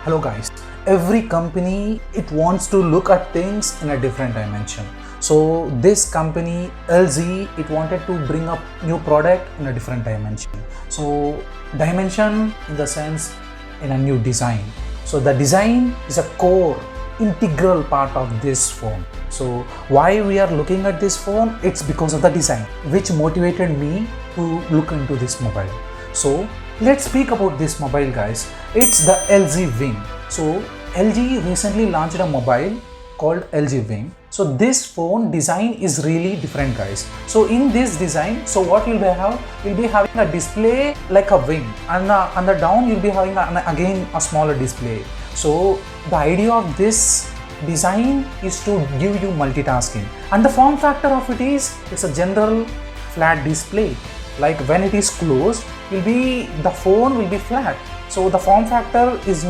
Hello guys, every company it wants to look at things in a different dimension. So this company LG it wanted to bring up new product in a different dimension. So dimension in the sense in a new design. So the design is a core integral part of this phone. So why we are looking at this phone? It's because of the design which motivated me to look into this mobile. So let's speak about this mobile guys. It's the LG Wing. So LG recently launched a mobile called LG Wing. So this phone design is really different guys. So in this design, so what you'll be having a display like a wing, and on the down you'll be having again a smaller display. So the idea of this design is to give you multitasking, and the form factor of it is it's a general flat display. Like when it is closed, the phone will be flat. So the form factor is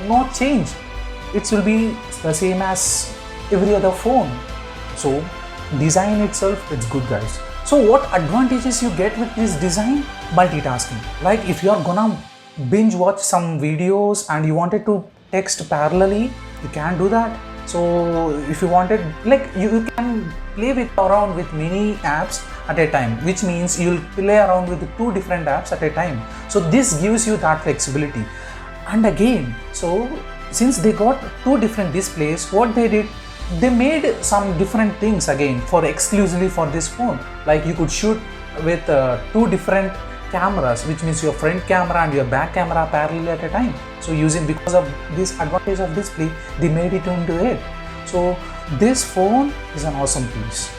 not changed. It will be the same as every other phone. So design itself, it's good guys. So what advantages you get with this design? Multitasking. Like if you are gonna binge watch some videos and you wanted to text parallelly, you can do that. So if you wanted, like you can play around with many apps at a time, which means you'll play around with 2 different apps at a time. So this gives you that flexibility. And again, so since they got 2 different displays, what they did, they made some different things again for exclusively for this phone. Like you could shoot with 2 different cameras, which means your front camera and your back camera parallel at a time. So because of this advantage of display, they made it into it. So this phone is an awesome piece.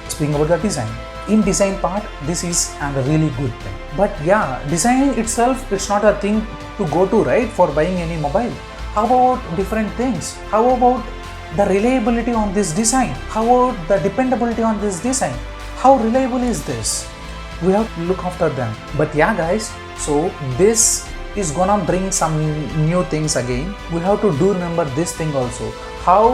Speaking about the design, in design part, this is a really good thing. But yeah, design itself, it's not a thing to go to, right, for buying any mobile. How about different things? How about the reliability on this design? How about the dependability on this design? How reliable is this? We have to look after them. But yeah guys, so this is gonna bring some new things again. We have to remember this thing also, how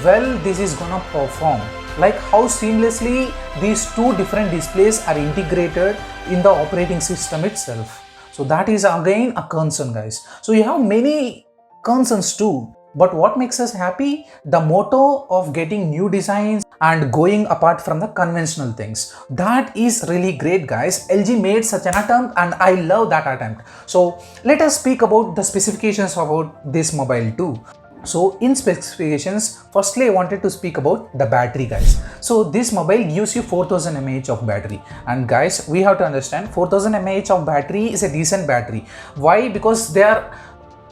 well this is gonna perform, like how seamlessly these 2 different displays are integrated in the operating system itself. So that is again a concern guys. So you have many concerns too. But what makes us happy? The motto of getting new designs and going apart from the conventional things. That is really great guys. LG made such an attempt and I love that attempt. So let us speak about the specifications about this mobile too. So in specifications, firstly I wanted to speak about the battery guys. So this mobile gives you 4000 mAh of battery, and guys we have to understand 4000 mAh of battery is a decent battery. Why? Because they are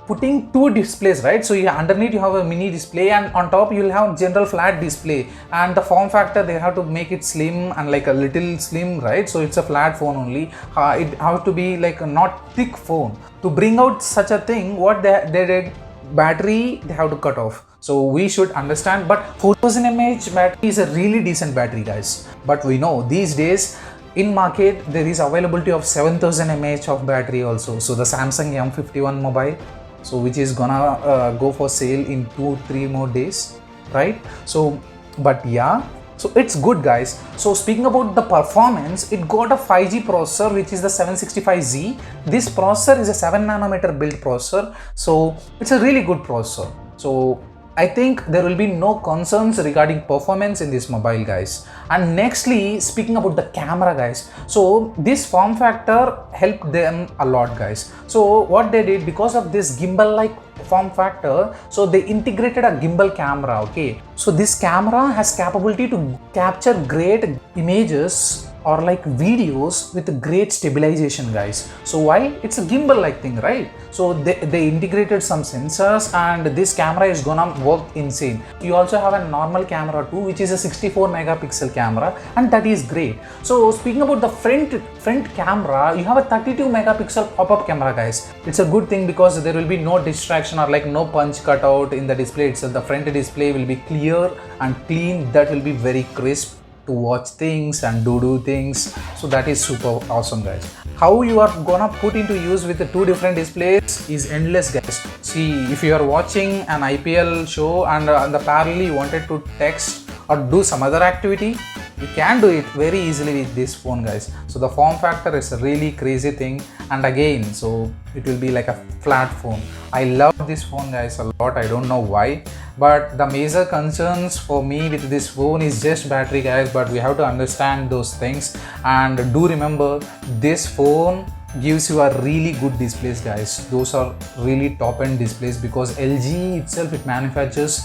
putting 2 displays, right? So underneath you have a mini display, and on top you will have general flat display, and the form factor they have to make it slim and like a little slim, right? So it's a flat phone only. It has to be like a not thick phone. To bring out such a thing, what they did, battery they have to cut off. So we should understand, but 4000 mAh battery is a really decent battery guys. But we know these days in market there is availability of 7000 mAh of battery also. So the Samsung M51 mobile, so which is gonna go for sale in 2-3 more days, right? So but yeah, so it's good guys. So speaking about the performance, it got a 5G processor which is the 765Z. This processor is a 7nm build processor, so it's a really good processor. So I think there will be no concerns regarding performance in this mobile guys. And nextly, speaking about the camera guys, so this form factor helped them a lot guys. So what they did, because of this gimbal like form factor, so they integrated a gimbal camera. Okay, so this camera has capability to capture great images or like videos with great stabilization guys. So why? It's a gimbal like thing, right? So they integrated some sensors, and this camera is gonna work insane. You also have a normal camera too, which is a 64 megapixel camera, and that is great. So speaking about the front camera, you have a 32 megapixel pop-up camera guys. It's a good thing because there will be no distraction or like no punch cutout in the display itself. The front display will be clear and clean. That will be very crisp to watch things and do things. So that is super awesome guys. How you are gonna put into use with the 2 different displays is endless guys. See, if you are watching an IPL show and the parallel you wanted to text or do some other activity, You can do it very easily with this phone, guys. So the form factor is a really crazy thing, and again, so it will be like a flat phone. I love this phone, guys, a lot. I don't know why, but the major concerns for me with this phone is just battery, guys, but we have to understand those things. And do remember, this phone gives you a really good displays, guys. Those are really top end displays, because LG itself, it manufactures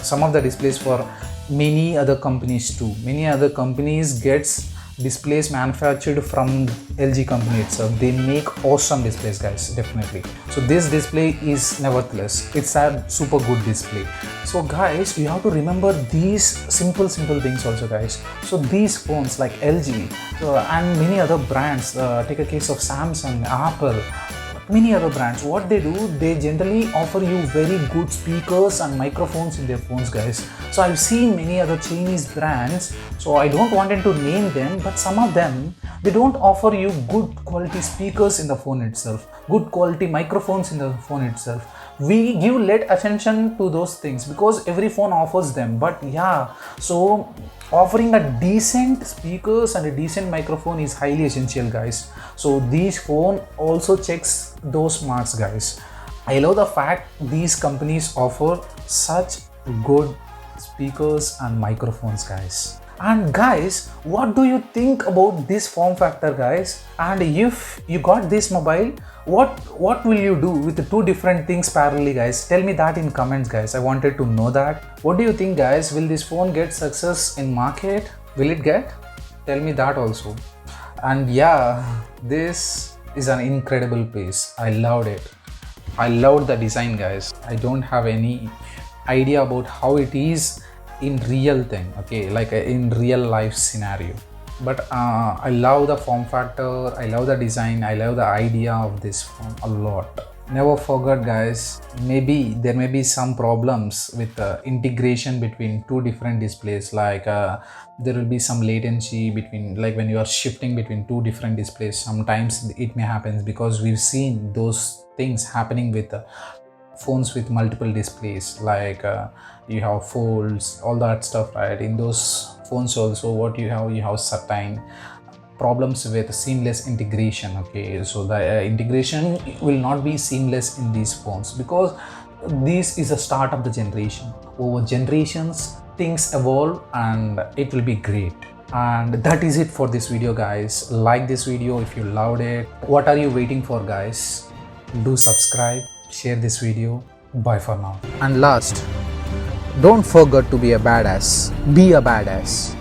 some of the displays for many other companies too. Many other companies gets displays manufactured from LG company itself. They make awesome displays, guys, definitely. So this display is nevertheless, it's a super good display. So guys, you have to remember these simple things also, guys. So these phones like LG and many other brands, take a case of Samsung, Apple, many other brands, what they do, they generally offer you very good speakers and microphones in their phones, guys. So I've seen many other Chinese brands, so I don't want to name them, but some of them, they don't offer you good quality speakers in the phone itself, good quality microphones in the phone itself. We give let attention to those things because every phone offers them, but yeah, so offering a decent speakers and a decent microphone is highly essential, guys. So this phone also checks those marks, guys. I love the fact these companies offer such good speakers and microphones, guys. And guys, what do you think about this form factor, guys? And if you got this mobile, what will you do with the two different things parallelly, guys? Tell me that in comments, guys. I wanted to know that. What do you think, guys? Will this phone get success in market? Will it get? Tell me that also. And yeah, this is an incredible piece. I loved it. I loved the design, guys. I don't have any idea about how it is in real thing, okay, like in real life scenario, but I love the form factor, I love the design, I love the idea of this phone a lot. Never forget, guys, maybe there may be some problems with integration between two different displays, like there will be some latency between, like when you are shifting between two different displays, sometimes it may happen, because we've seen those things happening with phones with multiple displays, like you have folds, all that stuff, right? In those phones also, what you have certain problems with seamless integration, okay? So the integration will not be seamless in these phones, because this is a start of the generation. Over generations, things evolve and it will be great. And that is it for this video, guys. Like this video if you loved it. What are you waiting for, guys? Do subscribe, share this video. Bye for now. And last, don't forget to be a badass. Be a badass.